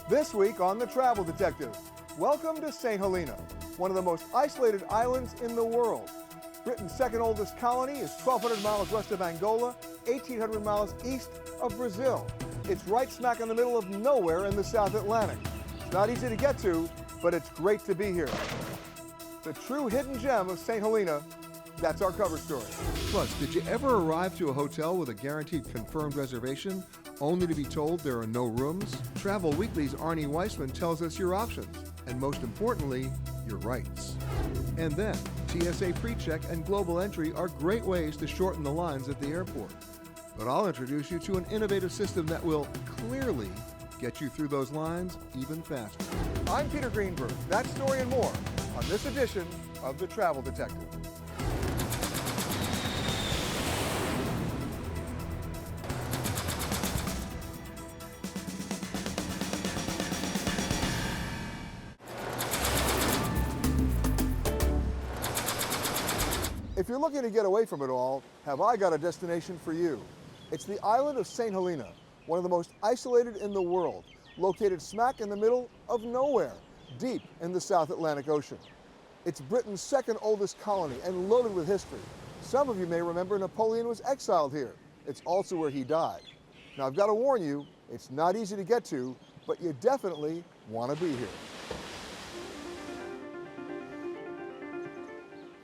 This week on The Travel Detective, welcome to St. Helena, one of the most isolated islands in the world. Britain's second oldest colony is 1,200 miles west of Angola, 1,800 miles east of Brazil. It's right smack in the middle of nowhere in the South Atlantic. It's not easy to get to, but it's great to be here. The true hidden gem of St. Helena, that's our cover story. Plus, did you ever arrive to a hotel with a guaranteed confirmed reservation, only to be told there are no rooms? Travel Weekly's Arnie Weissman tells us your options, and most importantly, your rights. And then, TSA PreCheck and Global Entry are great ways to shorten the lines at the airport. But I'll introduce you to an innovative system that will clearly get you through those lines even faster. I'm Peter Greenberg. That story and more on this edition of The Travel Detective. If you're looking to get away from it all, have I got a destination for you. It's the island of St. Helena, one of the most isolated in the world, located smack in the middle of nowhere, deep in the South Atlantic Ocean. It's Britain's second oldest colony and loaded with history. Some of you may remember Napoleon was exiled here. It's also where he died. Now I've got to warn you, it's not easy to get to, but you definitely want to be here.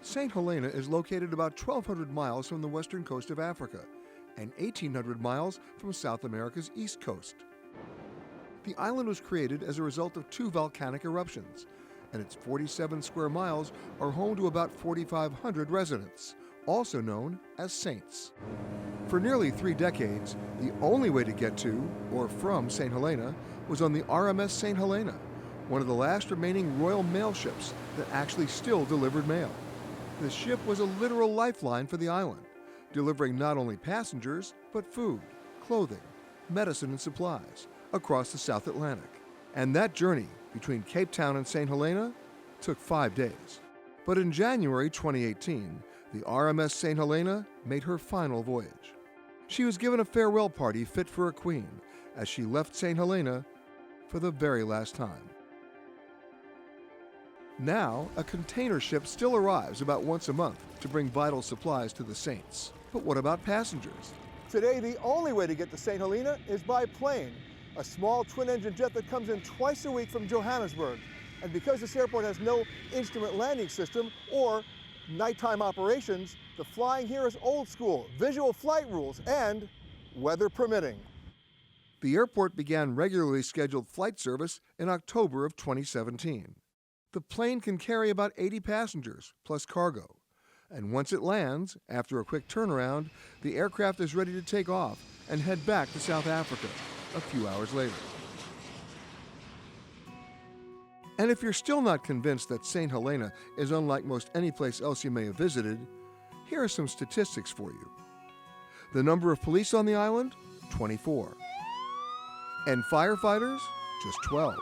St. Helena is located about 1,200 miles from the western coast of Africa and 1,800 miles from South America's east coast. The island was created as a result of two volcanic eruptions, and its 47 square miles are home to about 4,500 residents, also known as saints. For nearly 3 decades, the only way to get to, or from St. Helena, was on the RMS St. Helena, one of the last remaining Royal Mail ships that actually still delivered mail. The ship was a literal lifeline for the island, delivering not only passengers, but food, clothing, medicine, and supplies across the South Atlantic. And that journey between Cape Town and St. Helena took 5 days. But in January 2018, the RMS St. Helena made her final voyage. She was given a farewell party fit for a queen as she left St. Helena for the very last time. Now, a container ship still arrives about once a month to bring vital supplies to the Saints. But what about passengers? Today, the only way to get to St. Helena is by plane, a small twin-engine jet that comes in twice a week from Johannesburg. And because this airport has no instrument landing system or nighttime operations, the flying here is old school, visual flight rules, and weather permitting. The airport began regularly scheduled flight service in October of 2017. The plane can carry about 80 passengers, plus cargo. And once it lands, after a quick turnaround, the aircraft is ready to take off and head back to South Africa a few hours later. And if you're still not convinced that St. Helena is unlike most any place else you may have visited, here are some statistics for you. The number of police on the island, 24. And firefighters, just 12.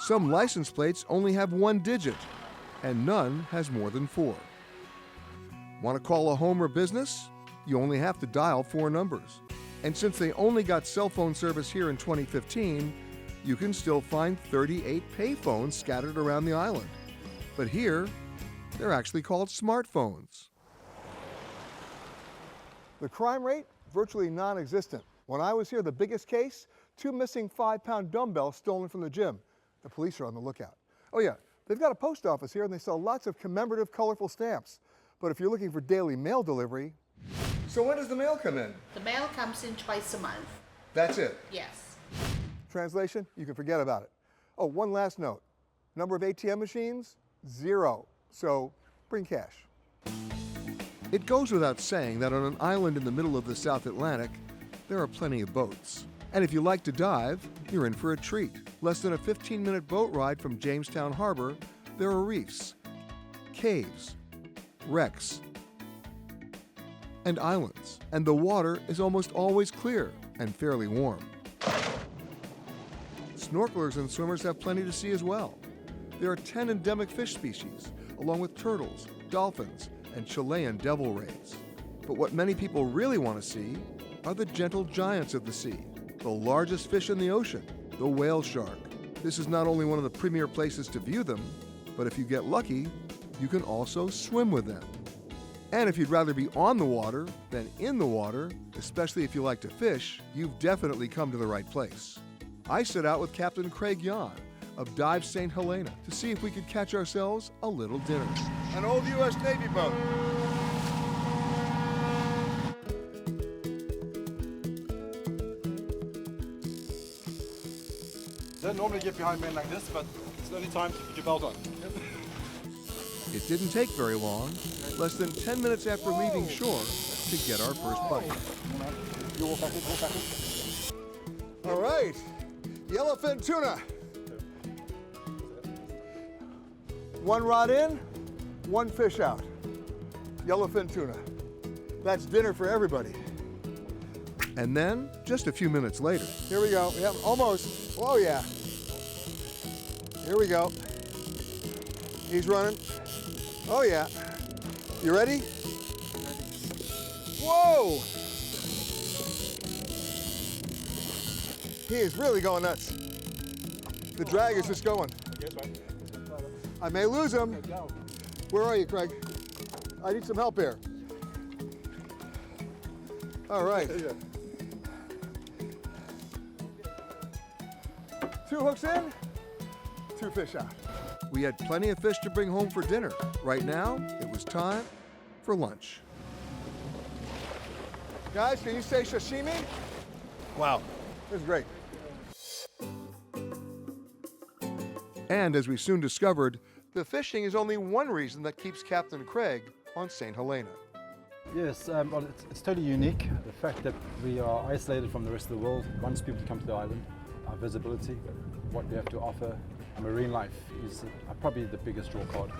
Some license plates only have 1 digit, and none has more than 4. Want to call a home or business? You only have to dial 4 numbers. And since they only got cell phone service here in 2015, you can still find 38 payphones scattered around the island. But here, they're actually called smartphones. The crime rate, virtually non-existent. When I was here, the biggest case, 2 missing 5-pound dumbbells stolen from the gym. The police are on the lookout. Oh yeah, they've got a post office here and they sell lots of commemorative, colorful stamps. But if you're looking for daily mail delivery... So when does the mail come in? The mail comes in twice a month. That's it? Yes. Translation, you can forget about it. Oh, one last note. Number of ATM machines? 0. So bring cash. It goes without saying that on an island in the middle of the South Atlantic, there are plenty of boats. And if you like to dive, you're in for a treat. Less than a 15-minute boat ride from Jamestown Harbor, there are reefs, caves, wrecks, and islands. And the water is almost always clear and fairly warm. Snorkelers and swimmers have plenty to see as well. There are 10 endemic fish species, along with turtles, dolphins, and Chilean devil rays. But what many people really want to see are the gentle giants of the sea, the largest fish in the ocean, the whale shark. This is not only one of the premier places to view them, but if you get lucky, you can also swim with them. And if you'd rather be on the water than in the water, especially if you like to fish, you've definitely come to the right place. I set out with Captain Craig Yon of Dive St. Helena to see if we could catch ourselves a little dinner. An old U.S. Navy boat. Don't normally get behind men like this, but it's the only time to put your belt on. It didn't take very long, less than 10 minutes after leaving shore, to get our first bite. All right, yellowfin tuna. One rod in, one fish out. Yellowfin tuna. That's dinner for everybody. And then, just a few minutes later, Here we go. Yep, almost. Oh yeah. Here we go. He's running. Oh yeah. You ready? Whoa! He is really going nuts. The drag is just going. I may lose him. Where are you, Craig? I need some help here. All right. Two hooks in, two fish out. we had plenty of fish to bring home for dinner. Right now, it was time for lunch. Guys, can you say sashimi? Wow, this is great. And as we soon discovered, the fishing is only one reason that keeps Captain Craig on St. Helena. Yes, well, it's totally unique. The fact that we are isolated from the rest of the world. Once people come to the island, our visibility, what we have to offer, marine life is probably the biggest draw card.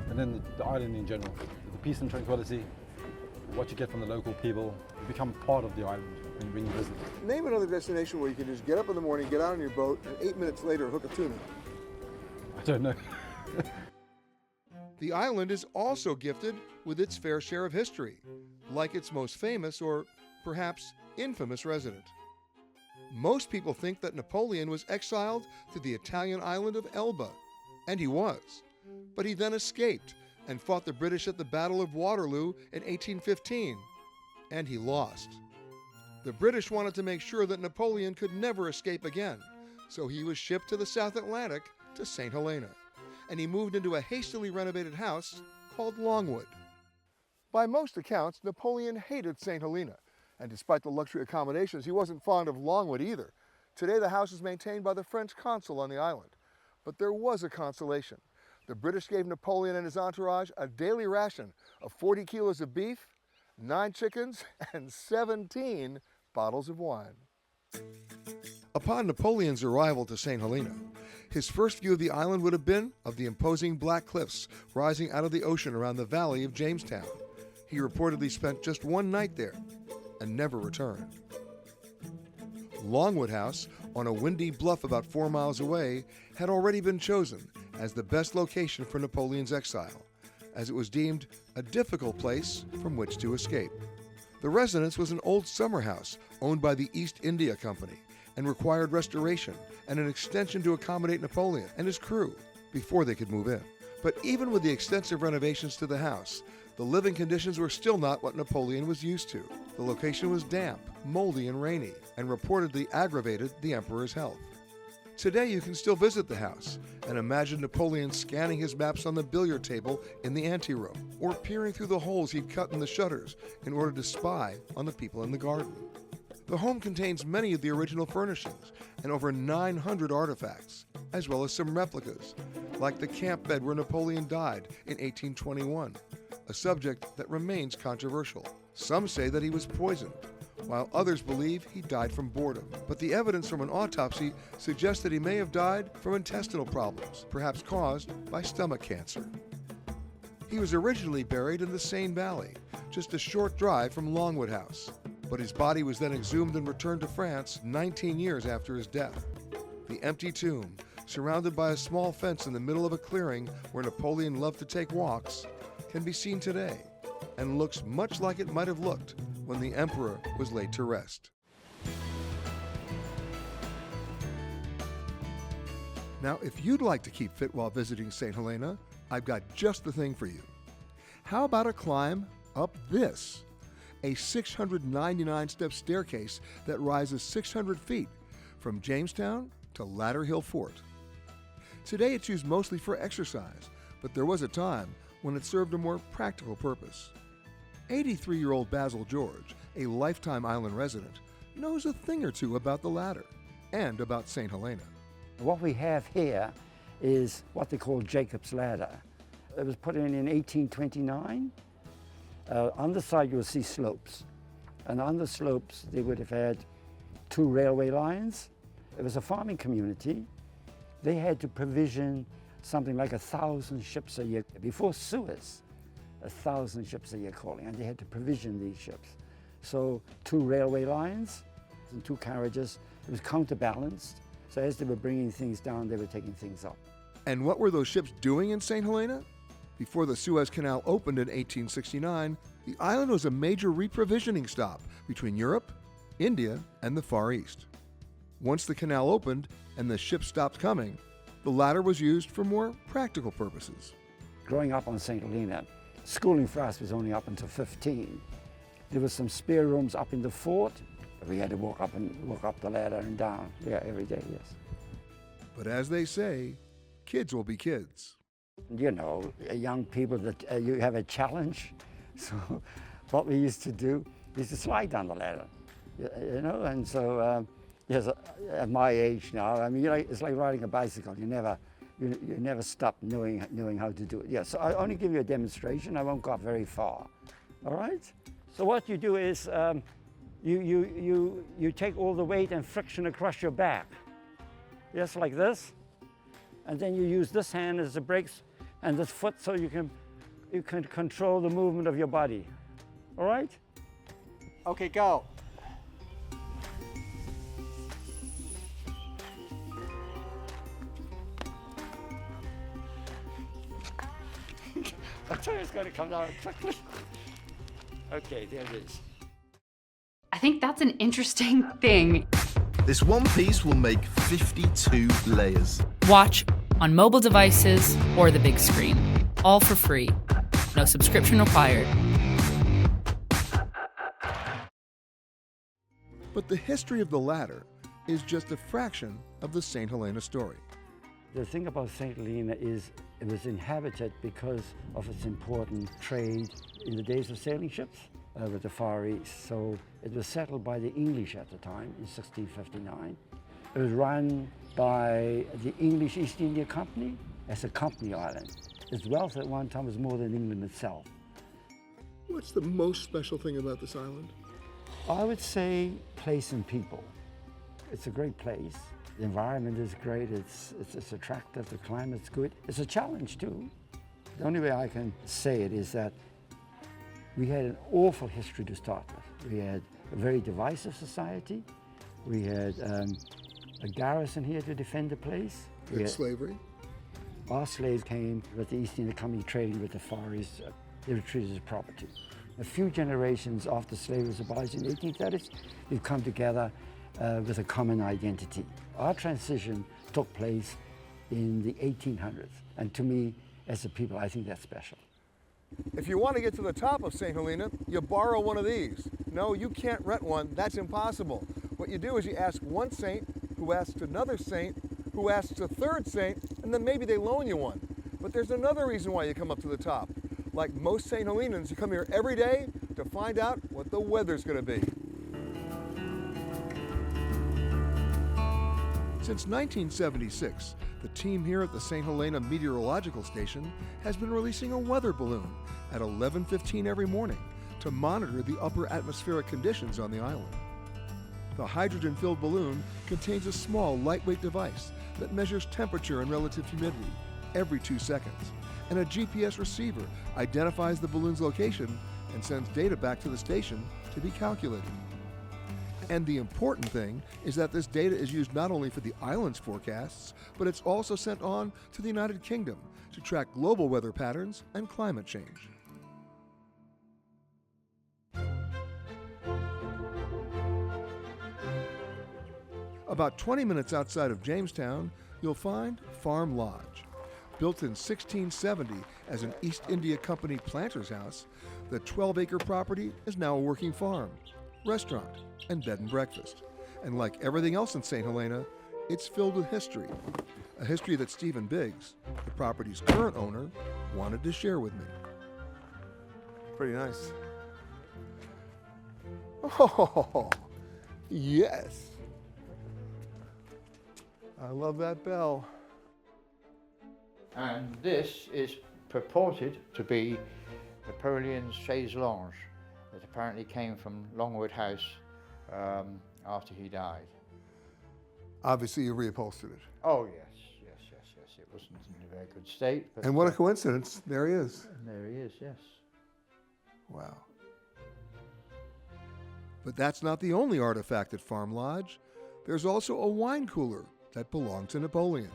And then the island in general, the peace and tranquility, what you get from the local people, you become part of the island when you visit. Name another destination where you can just get up in the morning, get out on your boat, and 8 minutes later hook a tuna. I don't know. The island is also gifted with its fair share of history, like its most famous or perhaps infamous resident. Most people think that Napoleon was exiled to the Italian island of Elba, and he was. But he then escaped and fought the British at the Battle of Waterloo in 1815, and he lost. The British wanted to make sure that Napoleon could never escape again, so he was shipped to the South Atlantic to St. Helena, and he moved into a hastily renovated house called Longwood. By most accounts, Napoleon hated St. Helena, and despite the luxury accommodations, he wasn't fond of Longwood either. Today, the house is maintained by the French consul on the island. But there was a consolation. The British gave Napoleon and his entourage a daily ration of 40 kilos of beef, 9 chickens, and 17 bottles of wine. Upon Napoleon's arrival to St. Helena, his first view of the island would have been of the imposing black cliffs rising out of the ocean around the valley of Jamestown. He reportedly spent just one night there and never returned. Longwood House, on a windy bluff about 4 miles away, had already been chosen as the best location for Napoleon's exile, as it was deemed a difficult place from which to escape. The residence was an old summer house owned by the East India Company and required restoration and an extension to accommodate Napoleon and his crew before they could move in. But even with the extensive renovations to the house, the living conditions were still not what Napoleon was used to. The location was damp, moldy, and rainy, and reportedly aggravated the emperor's health. Today you can still visit the house and imagine Napoleon scanning his maps on the billiard table in the anteroom, or peering through the holes he'd cut in the shutters in order to spy on the people in the garden. The home contains many of the original furnishings and over 900 artifacts, as well as some replicas, like the camp bed where Napoleon died in 1821, a subject that remains controversial. Some say that he was poisoned, while others believe he died from boredom. But the evidence from an autopsy suggests that he may have died from intestinal problems, perhaps caused by stomach cancer. He was originally buried in the Sane Valley, just a short drive from Longwood House, but his body was then exhumed and returned to France 19 years after his death. The empty tomb, surrounded by a small fence in the middle of a clearing where Napoleon loved to take walks, can be seen today and looks much like it might have looked when the emperor was laid to rest. Now, if you'd like to keep fit while visiting St. Helena, I've got just the thing for you. How about a climb up this? A 699-step staircase that rises 600 feet from Jamestown to Ladder Hill Fort. Today it's used mostly for exercise, but there was a time when it served a more practical purpose. 83-year-old Basil George, a lifetime island resident, knows a thing or two about the ladder and about St. Helena. What we have here is what they call Jacob's Ladder. It was put in 1829. On the side you'll see slopes, and on the slopes they would have had 2 railway lines. It was a farming community. They had to provision something like 1,000 ships a year. Before Suez, 1,000 ships a year calling, and they had to provision these ships. So 2 railway lines and 2 carriages. It was counterbalanced. So as they were bringing things down, they were taking things up. And what were those ships doing in St. Helena? Before the Suez Canal opened in 1869, the island was a major reprovisioning stop between Europe, India, and the Far East. Once the canal opened and the ships stopped coming, the ladder was used for more practical purposes. Growing up on St. Helena, schooling for us was only up until 15. There was some spare rooms up in the fort. We had to walk up the ladder and down. Yeah, every day, yes. But as they say, kids will be kids. You know, young people, that you have a challenge. So what we used to do is to slide down the ladder, you know, and so yes, at my age now, I mean, it's like riding a bicycle. You never stop knowing how to do it. Yeah, so I only give you a demonstration. I won't go up very far. All right. So what you do is you take all the weight and friction across your back. Yes, like this, and then you use this hand as the brakes and this foot so you can control the movement of your body. All right? Okay, go. I tell you, it's going to come down quickly. Okay, there it is. I think that's an interesting thing. This one piece will make 52 layers. Watch on mobile devices or the big screen. All for free. No subscription required. But the history of the ladder is just a fraction of the St. Helena story. The thing about St. Helena is it was inhabited because of its important trade in the days of sailing ships with the Far East. So it was settled by the English at the time in 1659. It was run by the English East India Company as a company island. Its wealth at one time was more than England itself. What's the most special thing about this island? I would say place and people. It's a great place. The environment is great, it's attractive, the climate's good. It's a challenge too. The only way I can say it is that we had an awful history to start with. We had a very divisive society. We had a garrison here to defend the place. We had slavery. Our slaves came with the East India Company trading with the Far East. They were treated as property. A few generations after slavery was abolished in the 1830s, we've come together with a common identity. Our transition took place in the 1800s, and to me, as a people, I think that's special. If you want to get to the top of St. Helena, you borrow one of these. No, you can't rent one. That's impossible. What you do is you ask one saint, who asks another saint, who asks a third saint, and then maybe they loan you one. But there's another reason why you come up to the top. Like most St. Helenans, you come here every day to find out what the weather's going to be. Since 1976, the team here at the St. Helena Meteorological Station has been releasing a weather balloon at 11:15 every morning to monitor the upper atmospheric conditions on the island. The hydrogen-filled balloon contains a small, lightweight device that measures temperature and relative humidity every 2 seconds, and a GPS receiver identifies the balloon's location and sends data back to the station to be calculated. And the important thing is that this data is used not only for the island's forecasts, but it's also sent on to the United Kingdom to track global weather patterns and climate change. About 20 minutes outside of Jamestown, you'll find Farm Lodge. Built in 1670 as an East India Company planter's house, the 12-acre property is now a working farm, restaurant, and bed and breakfast. And like everything else in St. Helena, it's filled with history. A history that Stephen Biggs, the property's current owner, wanted to share with me. Pretty nice. Oh, yes. I love that bell. And this is purported to be Napoleon's chaise longue that apparently came from Longwood House after he died. Obviously, you reupholstered it. Oh yes. It wasn't in a very good state. But, And what a coincidence. There he is. and there he is, yes. Wow. But that's not the only artifact at Farm Lodge. There's also a wine cooler that belonged to Napoleon.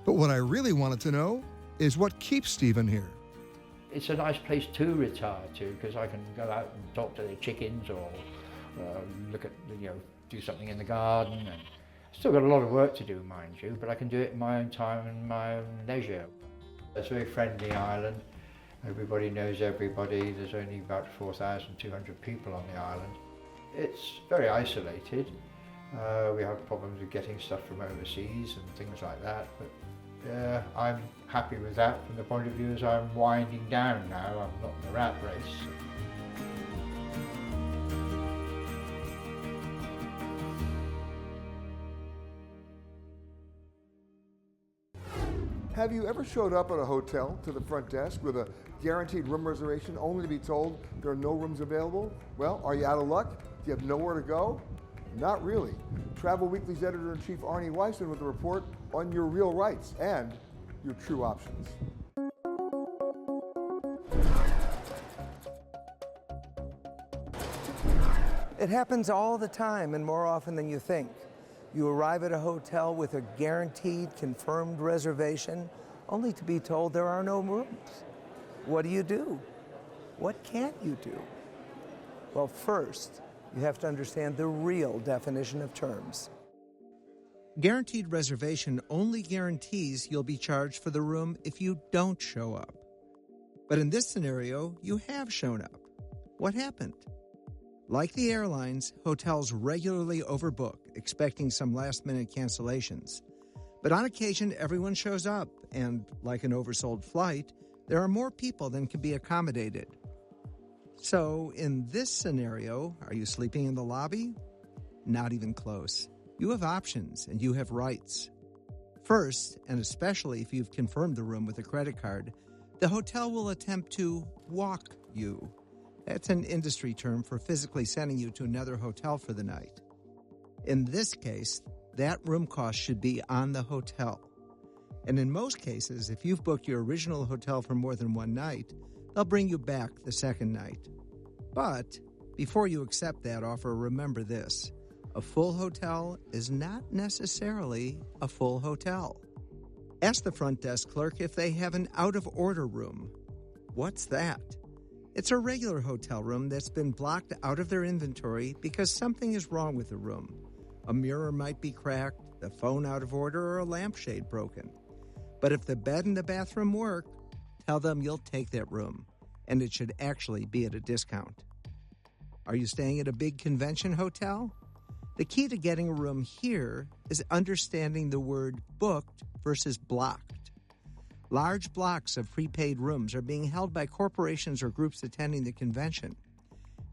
But what I really wanted to know is what keeps Stephen here. It's a nice place to retire to because I can go out and talk to the chickens or look at, do something in the garden. And still got a lot of work to do, mind you, but I can do it in my own time and my own leisure. It's a very friendly island. Everybody knows everybody. There's only about 4,200 people on the island. It's very isolated. We have problems with getting stuff from overseas and things like that, but I'm happy with that from the point of view as I'm winding down now. I'm not in the rat race. Have you ever showed up at a hotel to the front desk with a guaranteed room reservation only to be told there are no rooms available? Well, are you out of luck? Do you have nowhere to go? Not really. Travel Weekly's editor-in-chief Arnie Weissman with a report on your real rights and your true options. It happens all the time and more often than you think. You arrive at a hotel with a guaranteed, confirmed reservation, only to be told there are no rooms. What do? What can't you do? Well, first, you have to understand the real definition of terms. Guaranteed reservation only guarantees you'll be charged for the room if you don't show up. But in this scenario, you have shown up. What happened? Like the airlines, hotels regularly overbook, expecting some last-minute cancellations. But on occasion, everyone shows up, and like an oversold flight, there are more people than can be accommodated. So, in this scenario, are you sleeping in the lobby? Not even close. You have options, and you have rights. First, and especially if you've confirmed the room with a credit card, the hotel will attempt to walk you. That's an industry term for physically sending you to another hotel for the night. In this case, that room cost should be on the hotel. And in most cases, if you've booked your original hotel for more than one night, they'll bring you back the second night. But before you accept that offer, remember this: a full hotel is not necessarily a full hotel. Ask the front desk clerk if they have an out-of-order room. What's that? It's a regular hotel room that's been blocked out of their inventory because something is wrong with the room. A mirror might be cracked, the phone out of order, or a lampshade broken. But if the bed and the bathroom work, tell them you'll take that room, and it should actually be at a discount. Are you staying at a big convention hotel? The key to getting a room here is understanding the word booked versus blocked. Large blocks of prepaid rooms are being held by corporations or groups attending the convention.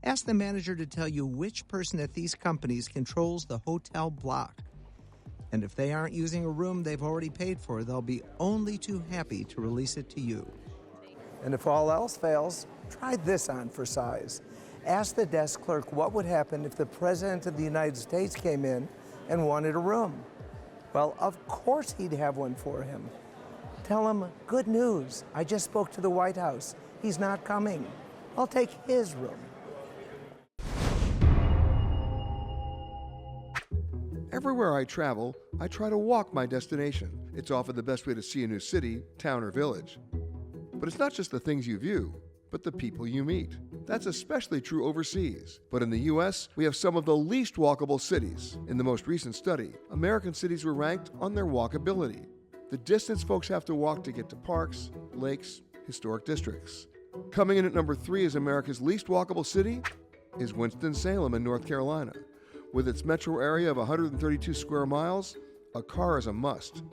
Ask the manager to tell you which person at these companies controls the hotel block. And if they aren't using a room they've already paid for, they'll be only too happy to release it to you. And if all else fails, try this on for size. Ask the desk clerk what would happen if the President of the United States came in and wanted a room. Well, of course he'd have one for him. Tell him, good news, I just spoke to the White House. He's not coming. I'll take his room. Everywhere I travel, I try to walk my destination. It's often the best way to see a new city, town, or village. But it's not just the things you view, but the people you meet. That's especially true overseas. But in the U.S., we have some of the least walkable cities. In the most recent study, American cities were ranked on their walkability, the distance folks have to walk to get to parks, lakes, historic districts. Coming in at number 3 as America's least walkable city is Winston-Salem in North Carolina. With its metro area of 132 square miles, a car is a must.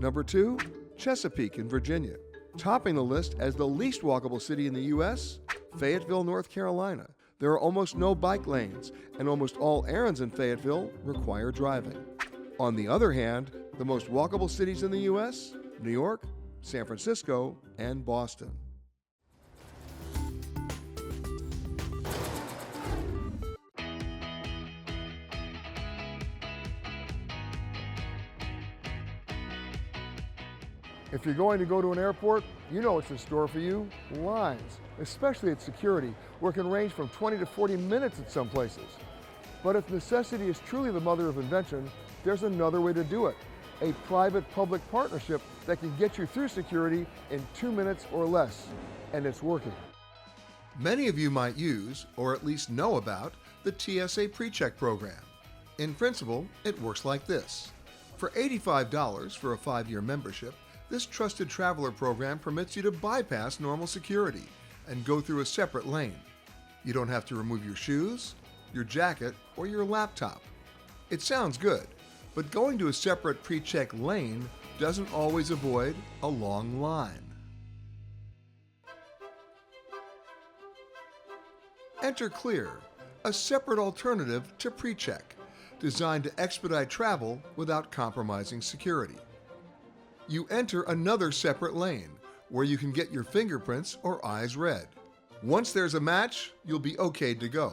Number 2, Chesapeake in Virginia. Topping the list as the least walkable city in the U.S., Fayetteville, North Carolina. There are almost no bike lanes, and almost all errands in Fayetteville require driving. On the other hand, the most walkable cities in the U.S., New York, San Francisco, and Boston. If you're going to go to an airport, you know what's in store for you: lines, especially at security, where it can range from 20 to 40 minutes at some places. But if necessity is truly the mother of invention, there's another way to do it: a private-public partnership that can get you through security in 2 minutes or less. And it's working. Many of you might use, or at least know about, the TSA PreCheck program. In principle, it works like this. For $85 for a 5-year membership, this trusted traveler program permits you to bypass normal security and go through a separate lane. You don't have to remove your shoes, your jacket, or your laptop. It sounds good, but going to a separate pre-check lane doesn't always avoid a long line. Enter Clear, a separate alternative to pre-check, designed to expedite travel without compromising security. You enter another separate lane, where you can get your fingerprints or eyes read. Once there's a match, you'll be okayed to go.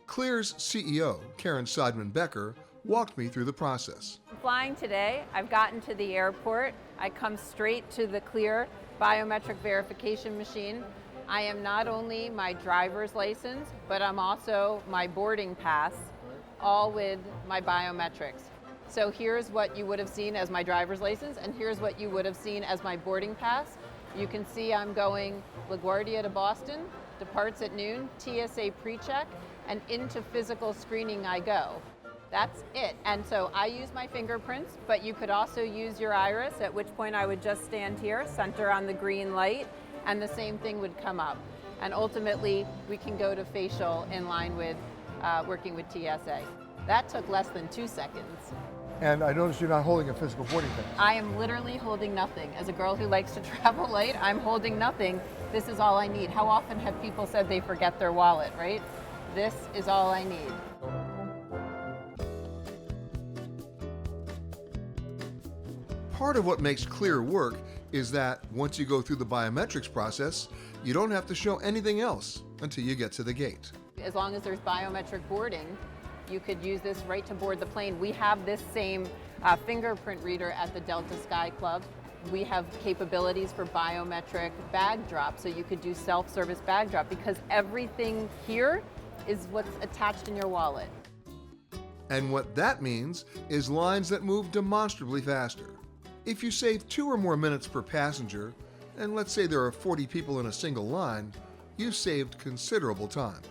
Clear's CEO, Karen Seidman-Becker, walked me through the process. Flying today, I've gotten to the airport. I come straight to the Clear biometric verification machine. I am not only my driver's license, but I'm also my boarding pass, all with my biometrics. So here's what you would have seen as my driver's license, and here's what you would have seen as my boarding pass. You can see I'm going LaGuardia to Boston, departs at noon, TSA PreCheck, and into physical screening I go. That's it. And so I use my fingerprints, but you could also use your iris, at which point I would just stand here, center on the green light, and the same thing would come up. And ultimately, we can go to facial in line with working with TSA. That took less than 2 seconds. And I noticed you're not holding a physical boarding pass. I am literally holding nothing. As a girl who likes to travel light, I'm holding nothing. This is all I need. How often have people said they forget their wallet, right? This is all I need. Part of what makes Clear work is that once you go through the biometrics process, you don't have to show anything else until you get to the gate. As long as there's biometric boarding, you could use this right to board the plane. We have this same fingerprint reader at the Delta Sky Club. We have capabilities for biometric bag drop, so you could do self-service bag drop, because everything here is what's attached in your wallet. And what that means is lines that move demonstrably faster. If you save 2 or more minutes per passenger, and let's say there are 40 people in a single line, you've saved considerable time.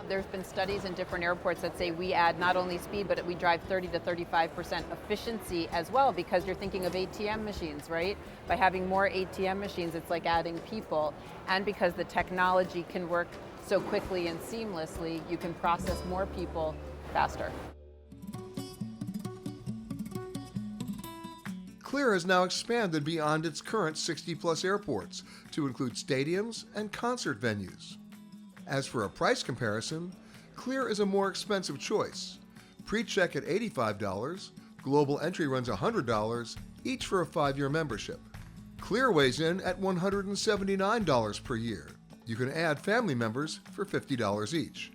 There's been studies in different airports that say we add not only speed, but we drive 30 to 35% efficiency as well, because you're thinking of ATM machines, right? By having more ATM machines, it's like adding people. And because the technology can work so quickly and seamlessly, you can process more people faster. Clear has now expanded beyond its current 60-plus airports to include stadiums and concert venues. As for a price comparison, Clear is a more expensive choice. Pre-check at $85, global entry runs $100, each for a 5-year membership. Clear weighs in at $179 per year. You can add family members for $50 each.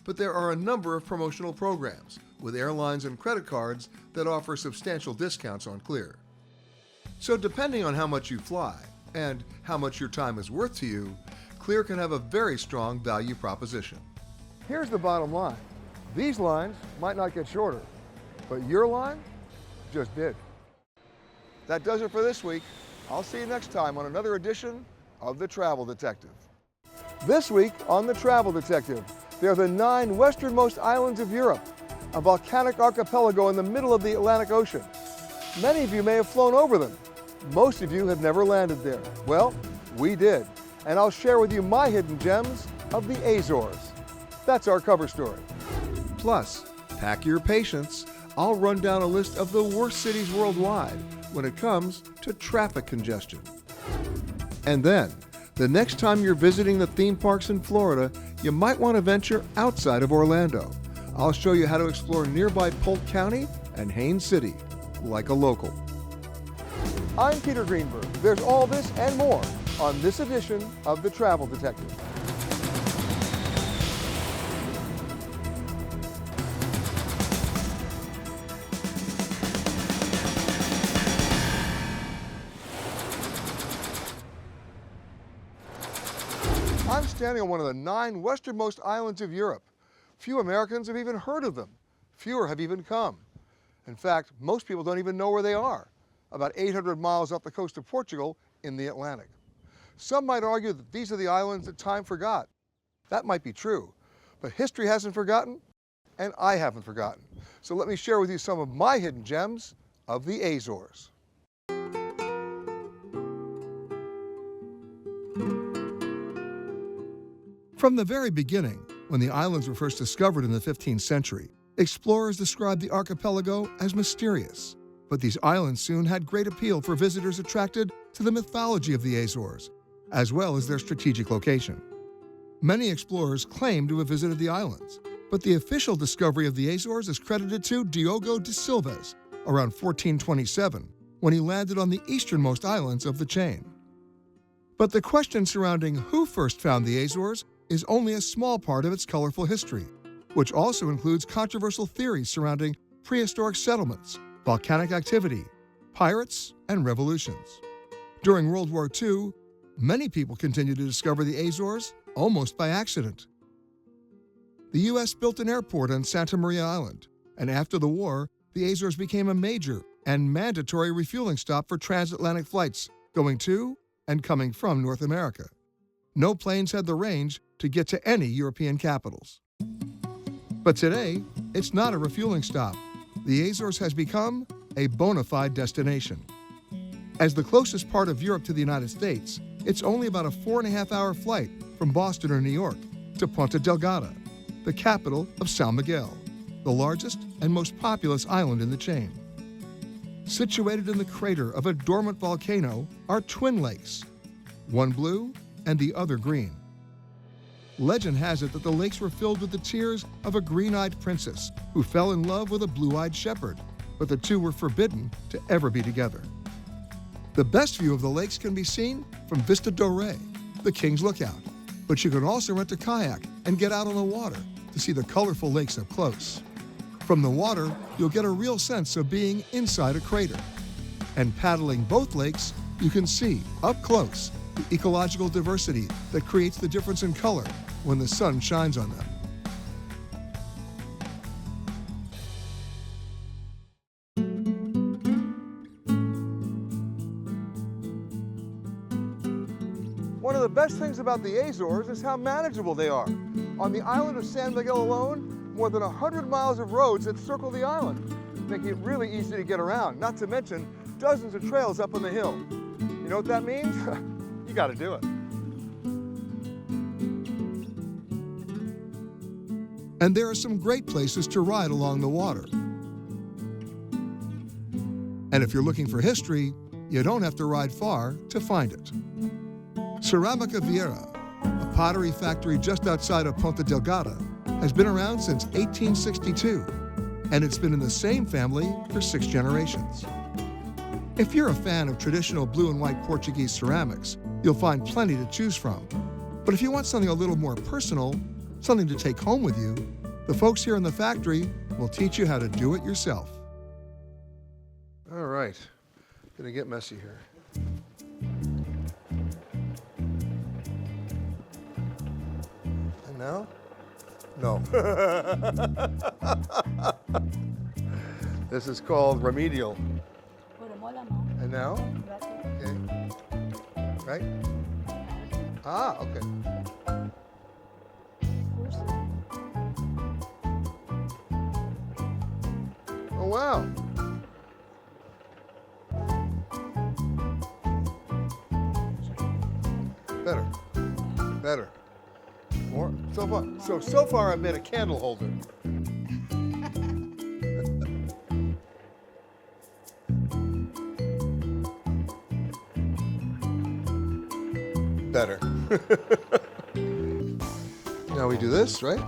But there are a number of promotional programs with airlines and credit cards that offer substantial discounts on Clear. So depending on how much you fly and how much your time is worth to you, Clear can have a very strong value proposition. Here's the bottom line. These lines might not get shorter, but your line just did. That does it for this week. I'll see you next time on another edition of The Travel Detective. This week on The Travel Detective, they're the 9 westernmost islands of Europe, a volcanic archipelago in the middle of the Atlantic Ocean. Many of you may have flown over them. Most of you have never landed there. Well, we did, and I'll share with you my hidden gems of the Azores. That's our cover story. Plus, pack your patience. I'll run down a list of the worst cities worldwide when it comes to traffic congestion. And then, the next time you're visiting the theme parks in Florida, you might want to venture outside of Orlando. I'll show you how to explore nearby Polk County and Haines City, like a local. I'm Peter Greenberg. There's all this and more on this edition of The Travel Detective. I'm standing on one of the 9 westernmost islands of Europe. Few Americans have even heard of them. Fewer have even come. In fact, most people don't even know where they are, about 800 miles off the coast of Portugal in the Atlantic. Some might argue that these are the islands that time forgot. That might be true, but history hasn't forgotten, and I haven't forgotten. So let me share with you some of my hidden gems of the Azores. From the very beginning, when the islands were first discovered in the 15th century, explorers described the archipelago as mysterious. But these islands soon had great appeal for visitors attracted to the mythology of the Azores, as well as their strategic location. Many explorers claim to have visited the islands, but the official discovery of the Azores is credited to Diogo de Silves around 1427, when he landed on the easternmost islands of the chain. But the question surrounding who first found the Azores is only a small part of its colorful history, which also includes controversial theories surrounding prehistoric settlements, volcanic activity, pirates, and revolutions. During World War II, many people continued to discover the Azores almost by accident. The U.S. built an airport on Santa Maria Island, and after the war, the Azores became a major and mandatory refueling stop for transatlantic flights going to and coming from North America. No planes had the range to get to any European capitals. But today, it's not a refueling stop. The Azores has become a bona fide destination. As the closest part of Europe to the United States, it's only about a 4.5-hour flight from Boston or New York to Ponta Delgada, the capital of San Miguel, the largest and most populous island in the chain. Situated in the crater of a dormant volcano are twin lakes, one blue and the other green. Legend has it that the lakes were filled with the tears of a green-eyed princess who fell in love with a blue-eyed shepherd, but the two were forbidden to ever be together. The best view of the lakes can be seen from Vista do Rei, the King's Lookout, but you can also rent a kayak and get out on the water to see the colorful lakes up close. From the water, you'll get a real sense of being inside a crater. And paddling both lakes, you can see, up close, the ecological diversity that creates the difference in color when the sun shines on them. One of the best things about the Azores is how manageable they are. On the island of San Miguel alone, more than 100 miles of roads that circle the island, making it really easy to get around, not to mention dozens of trails up on the hill. You know what that means? You got to do it. And there are some great places to ride along the water. And if you're looking for history, you don't have to ride far to find it. Ceramica Vieira, a pottery factory just outside of Ponta Delgada, has been around since 1862, and it's been in the same family for 6 generations. If you're a fan of traditional blue and white Portuguese ceramics, you'll find plenty to choose from. But if you want something a little more personal, something to take home with you, the folks here in the factory will teach you how to do it yourself. All right, gonna get messy here. And now? No. This is called remedial. And now? Okay. Right? Ah, okay. wow. Better. Better. More. So far I've made a candle holder. Better. Now we do this, right?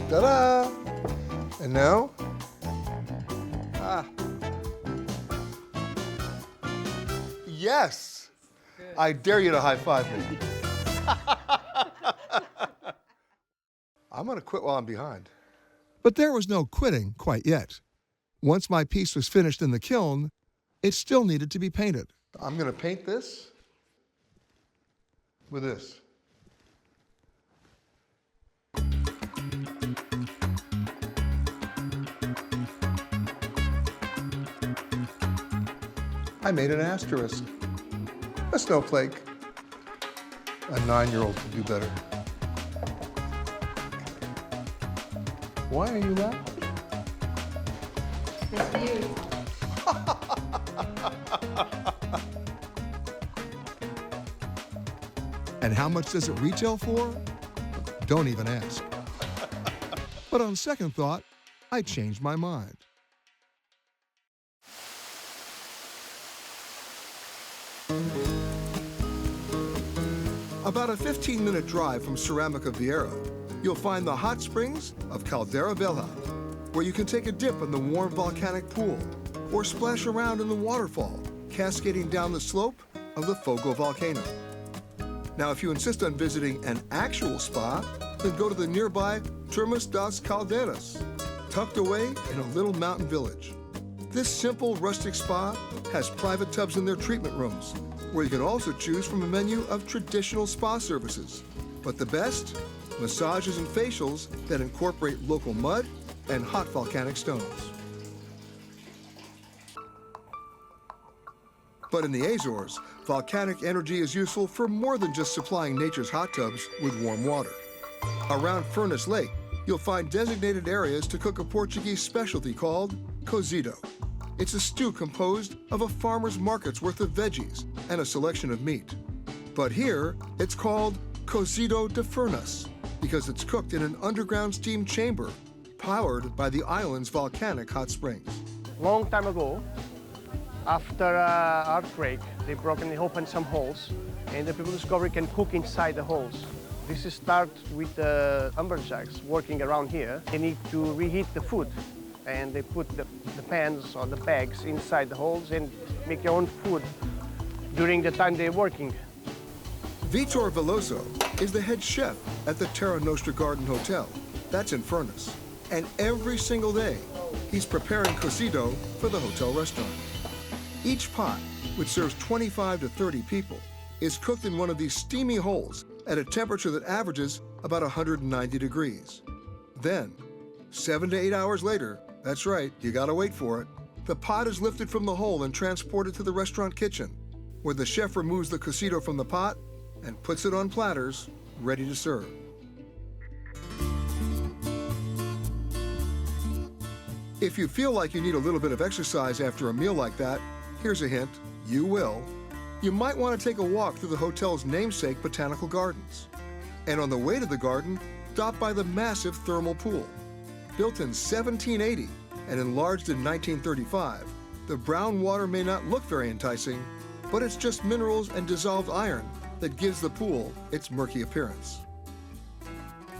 Ta-da! And now, yes! Good. I dare you to high-five me. I'm gonna quit while I'm behind. But there was no quitting quite yet. Once my piece was finished in the kiln, it still needed to be painted. I'm gonna paint this with this. I made an asterisk, a snowflake. A 9-year-old could do better. Why are you laughing? It's you. And how much does it retail for? Don't even ask. But on second thought, I changed my mind. About a 15-minute drive from Ceramica Vieira, you'll find the hot springs of Caldera Velha, where you can take a dip in the warm volcanic pool or splash around in the waterfall cascading down the slope of the Fogo volcano. Now, if you insist on visiting an actual spa, then go to the nearby Termas das Caldeiras, tucked away in a little mountain village. This simple, rustic spa has private tubs in their treatment rooms, where you can also choose from a menu of traditional spa services. But the best? Massages and facials that incorporate local mud and hot volcanic stones. But in the Azores, volcanic energy is useful for more than just supplying nature's hot tubs with warm water. Around Furnace Lake, you'll find designated areas to cook a Portuguese specialty called cozido. It's a stew composed of a farmer's market's worth of veggies and a selection of meat. But here, it's called cozido de furnace because it's cooked in an underground steam chamber powered by the island's volcanic hot springs. Long time ago, after an earthquake, they opened some holes, and the people discovered can cook inside the holes. This is start with the lumberjacks working around here. They need to reheat the food, and they put the pans or the bags inside the holes and make their own food during the time they're working. Vitor Veloso is the head chef at the Terra Nostra Garden Hotel. That's in Furnace. And every single day, he's preparing cozido for the hotel restaurant. Each pot, which serves 25 to 30 people, is cooked in one of these steamy holes at a temperature that averages about 190 degrees. Then, 7 to 8 hours later, that's right, you gotta wait for it, the pot is lifted from the hole and transported to the restaurant kitchen, where the chef removes the cozido from the pot and puts it on platters, ready to serve. If you feel like you need a little bit of exercise after a meal like that, here's a hint, you will. You might want to take a walk through the hotel's namesake botanical gardens. And on the way to the garden, stop by the massive thermal pool. Built in 1780 and enlarged in 1935, the brown water may not look very enticing, but it's just minerals and dissolved iron that gives the pool its murky appearance.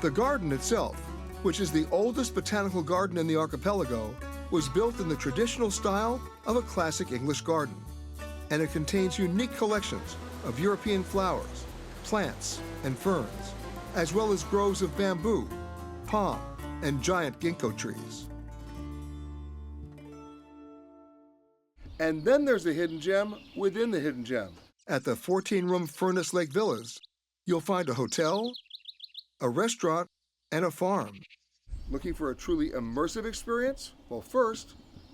The garden itself, which is the oldest botanical garden in the archipelago, was built in the traditional style of a classic English garden. And it contains unique collections of European flowers, plants, and ferns, as well as groves of bamboo, palm, and giant ginkgo trees. And then there's a hidden gem within the hidden gem. At the 14-room Furnace Lake Villas, you'll find a hotel, a restaurant, and a farm. Looking for a truly immersive experience? Well, first,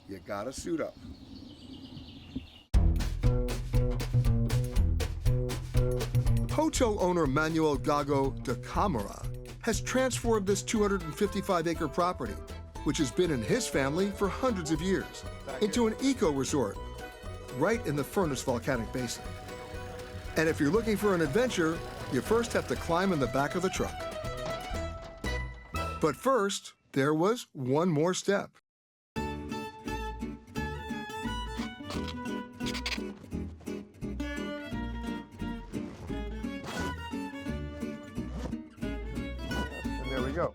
you gotta suit up. Hotel owner Manuel Gago de Camara has transformed this 255-acre property, which has been in his family for hundreds of years, into an eco-resort right in the Furnace Volcanic Basin. And if you're looking for an adventure, you first have to climb in the back of the truck. But first, there was one more step. There we go.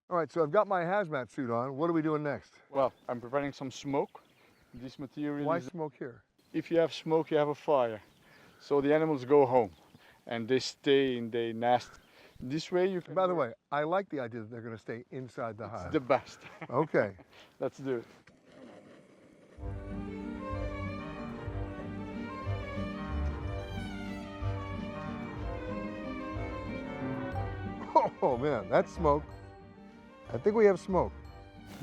All right, so I've got my hazmat suit on. What are we doing next? Well, I'm preparing some smoke. This material Why is... smoke here? If you have smoke, you have a fire. So the animals go home and they stay in their nest. This way you can... By the way, I like the idea that they're going to stay inside the hive. It's the best. Okay. Let's do it. Oh man, that's smoke. I think we have smoke.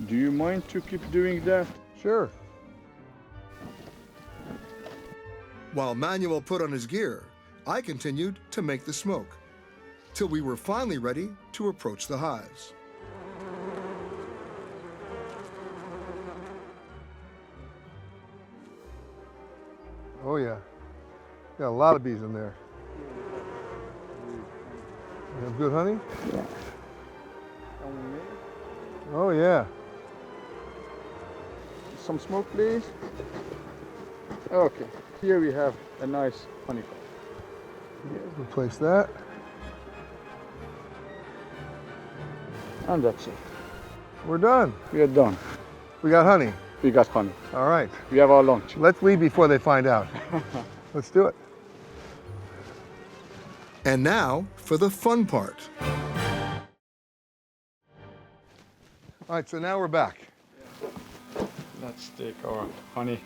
Do you mind to keep doing that? Sure. While Manuel put on his gear, I continued to make the smoke, till we were finally ready to approach the hives. Oh yeah. Got a lot of bees in there. You have good honey? Yeah. Oh yeah. Some smoke, please. Okay. Here we have a nice honeycomb. Yeah, replace that. And that's it. We're done. We are done. We got honey. We got honey. All right. We have our lunch. Let's leave before they find out. Let's do it. And now for the fun part. All right, so now we're back. Let's take our honey.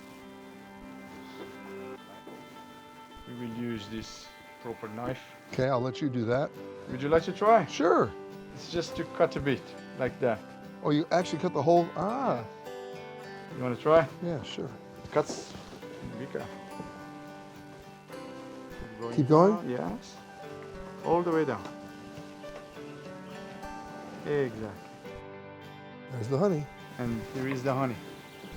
We will use this proper knife. Okay, I'll let you do that. Would you like to try? Sure. It's just to cut a bit, like that. Oh, you actually cut the whole, ah. You want to try? Yeah, sure. Cuts. Be careful. Keep going? Down, yes. All the way down. Exactly. There's the honey. And here is the honey.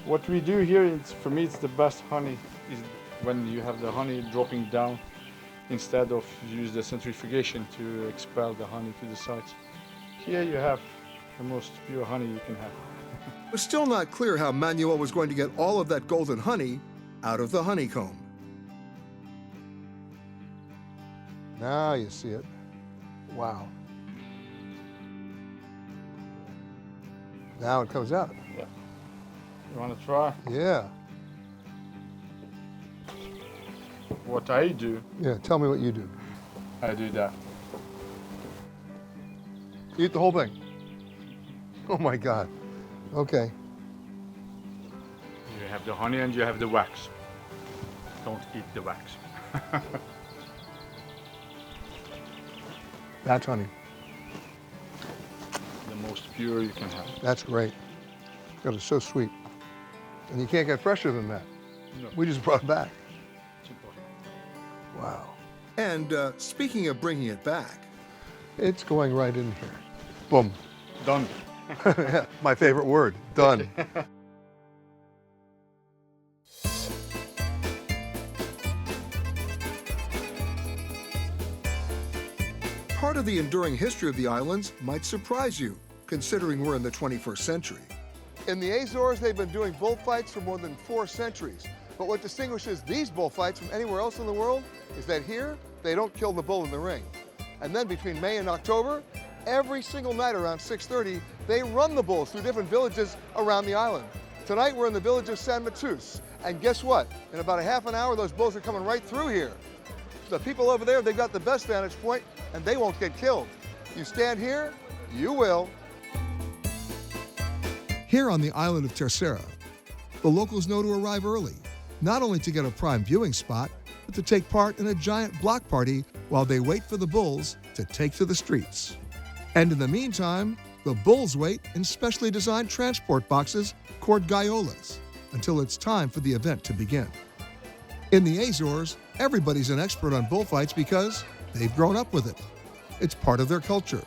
What we do here, is, for me, it's the best honey, is when you have the honey dropping down instead of use the centrifugation to expel the honey to the sides. Here you have the most pure honey you can have. It was still not clear how Manuel was going to get all of that golden honey out of the honeycomb. Now you see it. Wow. Now it comes out. Yeah. You want to try? Yeah. What I do? Yeah, tell me what you do. I do that. Eat the whole thing. Oh my God. Okay. You have the honey and you have the wax. Don't eat the wax. That's honey. The most pure you can have. That's great. That is so sweet. And you can't get fresher than that. No. We just brought it back. It's important. Wow. And speaking of bringing it back, it's going right in here. Boom. Done. Yeah, my favorite word, done. part of the enduring history of the islands might surprise you, considering we're in the 21st century. In the Azores, they've been doing bullfights for more than 4 centuries. But what distinguishes these bullfights from anywhere else in the world is that here, they don't kill the bull in the ring. And then between May and October, every single night around 6:30, they run the bulls through different villages around the island. Tonight, we're in the village of San Matus. And guess what? In about a half an hour, those bulls are coming right through here. The people over there, they've got the best vantage point, and they won't get killed. You stand here, you will. Here on the island of Terceira, the locals know to arrive early, not only to get a prime viewing spot, but to take part in a giant block party while they wait for the bulls to take to the streets. And in the meantime, the bulls wait in specially designed transport boxes called gaiolas until it's time for the event to begin. In the Azores, everybody's an expert on bullfights because they've grown up with it. It's part of their culture.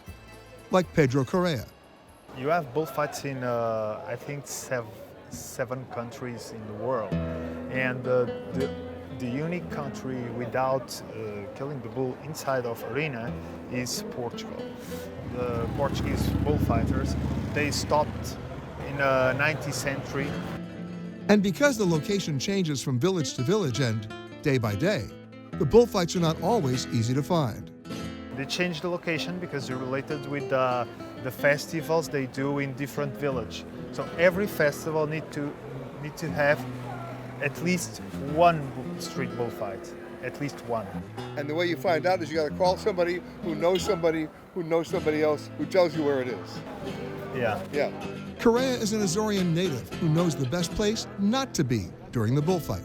like Pedro Correa. You have bullfights in, I think, seven countries in the world. And the unique country without killing the bull inside of arena is Portugal. The Portuguese bullfighters, they stopped in the 19th century. And because the location changes from village to village and day by day, the bullfights are not always easy to find. They changed the location because they're related with the festivals they do in different villages. So every festival need to have at least one street bullfight, at least one. And the way you find out is you got to call somebody who knows somebody who knows somebody else who tells you where it is. Yeah. Yeah. Correa is an Azorean native who knows the best place not to be during the bullfight.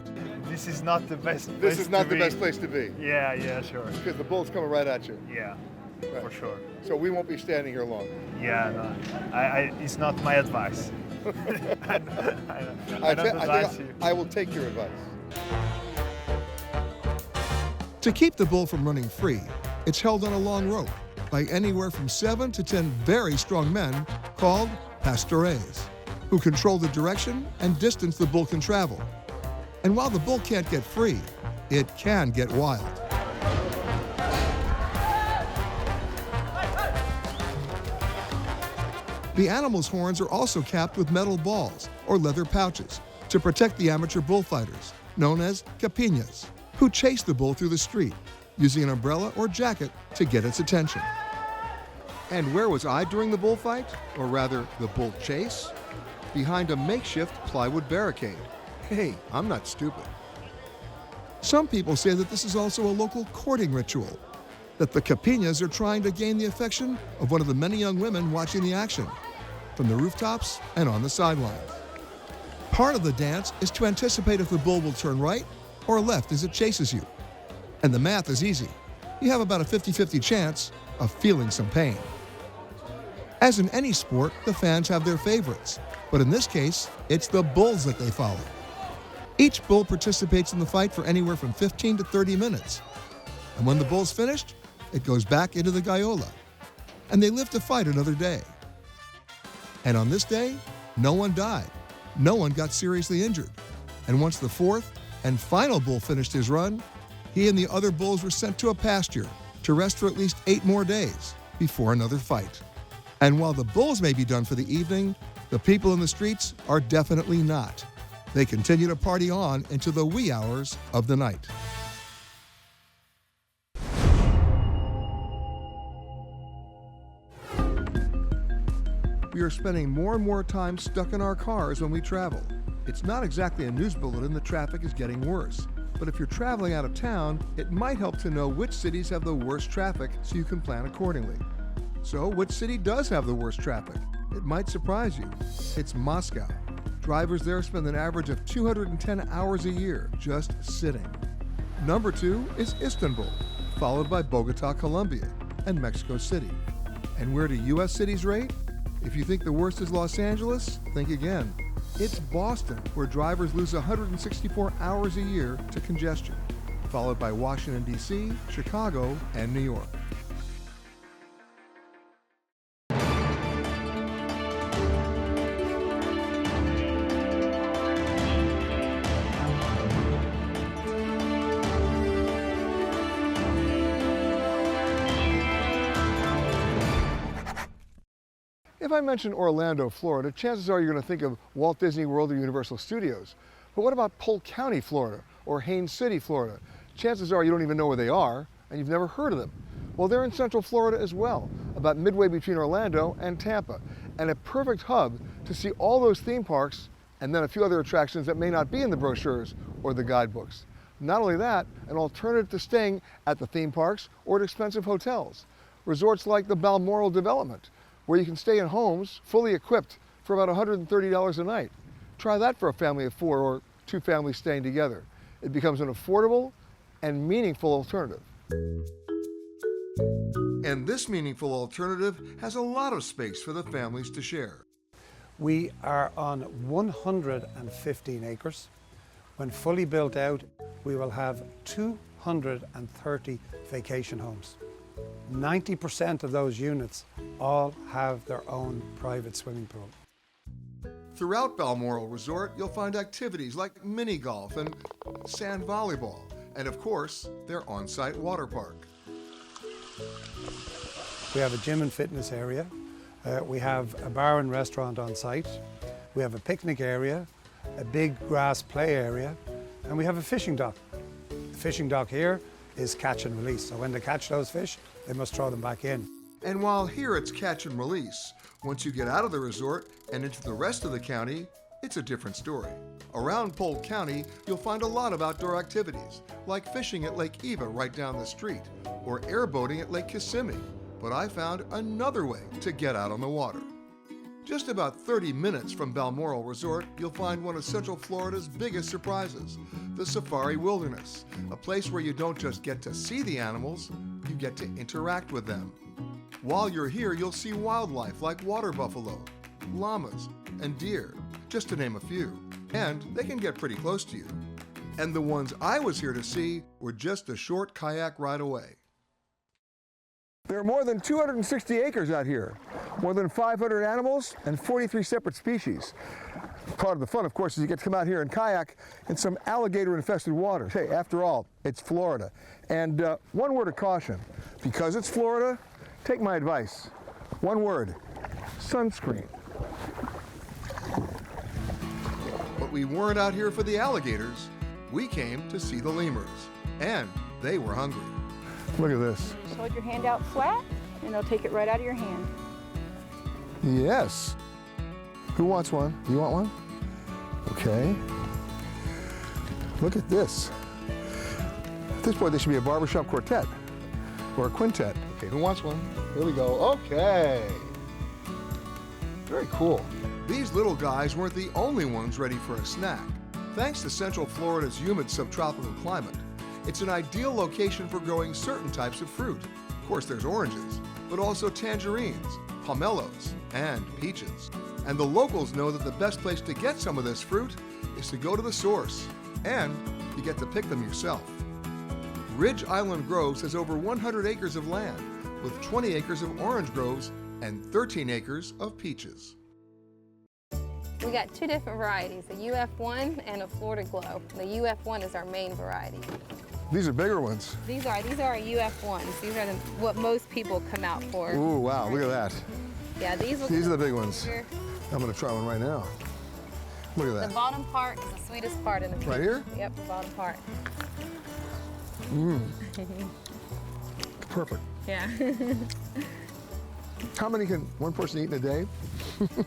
This is not the best place This is not to the be. best place to be. Yeah, sure. Because the bull's coming right at you. Yeah, Right. for sure. So we won't be standing here long. Yeah, no, it's not my advice. I don't advise you. I will take your advice. To keep the bull from running free, it's held on a long rope by anywhere from 7 to 10 very strong men called pastores, who control the direction and distance the bull can travel. And while the bull can't get free, it can get wild. The animal's horns are also capped with metal balls or leather pouches to protect the amateur bullfighters, known as capinas, who chase the bull through the street, using an umbrella or jacket to get its attention. And where was I during the bullfight? Or rather, the bull chase? Behind a makeshift plywood barricade. Hey, I'm not stupid. Some people say that this is also a local courting ritual, that the capinas are trying to gain the affection of one of the many young women watching the action, from the rooftops and on the sidelines. Part of the dance is to anticipate if the bull will turn right or left as it chases you. And the math is easy. You have about a 50-50 chance of feeling some pain. As in any sport, the fans have their favorites, but in this case, it's the bulls that they follow. Each bull participates in the fight for anywhere from 15 to 30 minutes. And when the bull's finished, it goes back into the gaiola, and they live to fight another day. And on this day, no one died. No one got seriously injured. And once the fourth and final bull finished his run, he and the other bulls were sent to a pasture to rest for at least 8 more days before another fight. And while the bulls may be done for the evening, the people in the streets are definitely not. They continue to party on into the wee hours of the night. We are spending more and more time stuck in our cars when we travel. It's not exactly a news bulletin that traffic is getting worse, but if you're traveling out of town, it might help to know which cities have the worst traffic so you can plan accordingly. So, which city does have the worst traffic? It might surprise you. It's Moscow. Drivers there spend an average of 210 hours a year just sitting. Number 2 is Istanbul, followed by Bogota, Colombia, and Mexico City. And where do U.S. cities rate? If you think the worst is Los Angeles, think again. It's Boston, where drivers lose 164 hours a year to congestion, followed by Washington, D.C., Chicago, and New York. If I mention Orlando, Florida, chances are you're going to think of Walt Disney World or Universal Studios. But what about Polk County, Florida, or Haines City, Florida? Chances are you don't even know where they are, and you've never heard of them. Well, they're in Central Florida as well, about midway between Orlando and Tampa, and a perfect hub to see all those theme parks and then a few other attractions that may not be in the brochures or the guidebooks. Not only that, an alternative to staying at the theme parks or at expensive hotels. Resorts like the Balmoral Development, where you can stay in homes fully equipped for about $130 a night. Try that for a family of 4 or 2 families staying together. It becomes an affordable and meaningful alternative. And this meaningful alternative has a lot of space for the families to share. We are on 115 acres. When fully built out, we will have 230 vacation homes. 90% of those units all have their own private swimming pool. Throughout Balmoral Resort, you'll find activities like mini golf and sand volleyball, and of course, their on-site water park. We have a gym and fitness area. We have a bar and restaurant on site. We have a picnic area, a big grass play area, and we have a fishing dock. The fishing dock here is catch and release. So when they catch those fish, they must throw them back in. And while here it's catch and release, once you get out of the resort and into the rest of the county, it's a different story. Around Polk County, you'll find a lot of outdoor activities, like fishing at Lake Eva right down the street, or airboating at Lake Kissimmee. But I found another way to get out on the water. Just about 30 minutes from Balmoral Resort, you'll find one of Central Florida's biggest surprises, the Safari Wilderness, a place where you don't just get to see the animals, you get to interact with them. While you're here, you'll see wildlife like water buffalo, llamas, and deer, just to name a few. And they can get pretty close to you. And the ones I was here to see were just a short kayak ride away. There are more than 260 acres out here, more than 500 animals and 43 separate species. Part of the fun, of course, is you get to come out here and kayak in some alligator-infested waters. Hey, after all, it's Florida. And one word of caution, because it's Florida, take my advice. One word, sunscreen. But we weren't out here for the alligators. We came to see the lemurs, and they were hungry. Look at this. Just hold your hand out flat, and they'll take it right out of your hand. Yes. Who wants one? You want one? Okay. Look at this. At this point, this should be a barbershop quartet or a quintet. Okay, who wants one? Here we go. Okay. Very cool. These little guys weren't the only ones ready for a snack. Thanks to Central Florida's humid subtropical climate, it's an ideal location for growing certain types of fruit. Of course, there's oranges, but also tangerines, pomelos, and peaches. And the locals know that the best place to get some of this fruit is to go to the source, and you get to pick them yourself. Ridge Island Groves has over 100 acres of land, with 20 acres of orange groves and 13 acres of peaches. We got two different varieties, a UF1 and a Florida Glow. The UF1 is our main variety. These are bigger ones. These are our UF1s. These are what most people come out for. Ooh, wow, look at that. Yeah, these are the big ones. I'm gonna try one right now. Look at that. The bottom part is the sweetest part in the peach. Right here? Yep, the bottom part. Mmm. Perfect. Yeah. How many can one person eat in a day?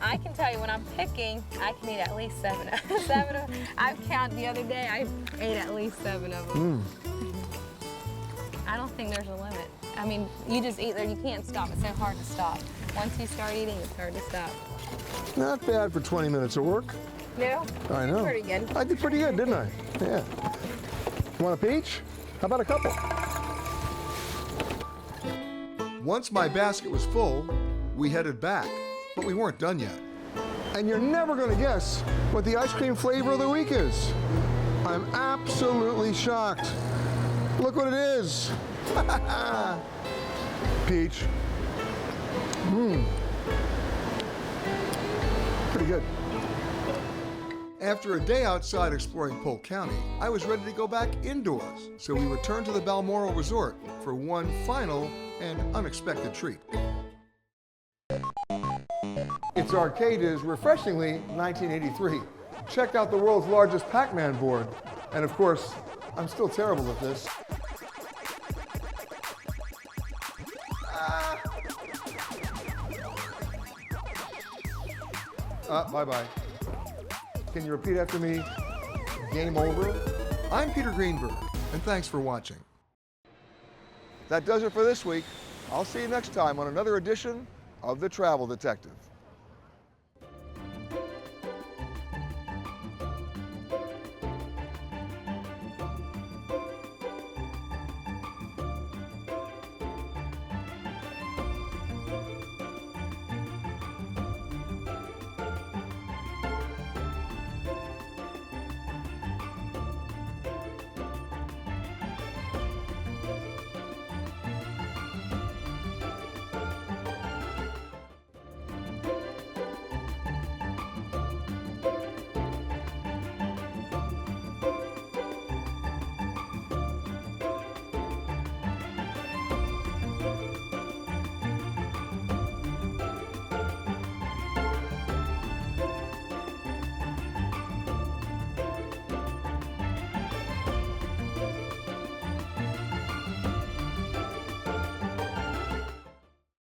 I can tell you when I'm picking, I can eat at least seven of them. I've counted the other day, I ate at least 7 of them. I don't think there's a limit. I mean, you just eat there, you can't stop. It's so hard to stop. Once you start eating, it's hard to stop. Not bad for 20 minutes of work. No? I know. Pretty good. I did pretty good, didn't I? Yeah. You want a peach? How about a couple? Once my basket was full, we headed back, but we weren't done yet. And you're never going to guess what the ice cream flavor of the week is. I'm absolutely shocked. Look what it is. Peach. Mmm. Pretty good. After a day outside exploring Polk County, I was ready to go back indoors, so we returned to the Balmoral Resort for one final and unexpected treat. Its arcade is refreshingly 1983. Check out the world's largest Pac-Man board. And of course, I'm still terrible at this. Bye-bye. Can you repeat after me? Game over? I'm Peter Greenberg, and thanks for watching. That does it for this week. I'll see you next time on another edition of The Travel Detective.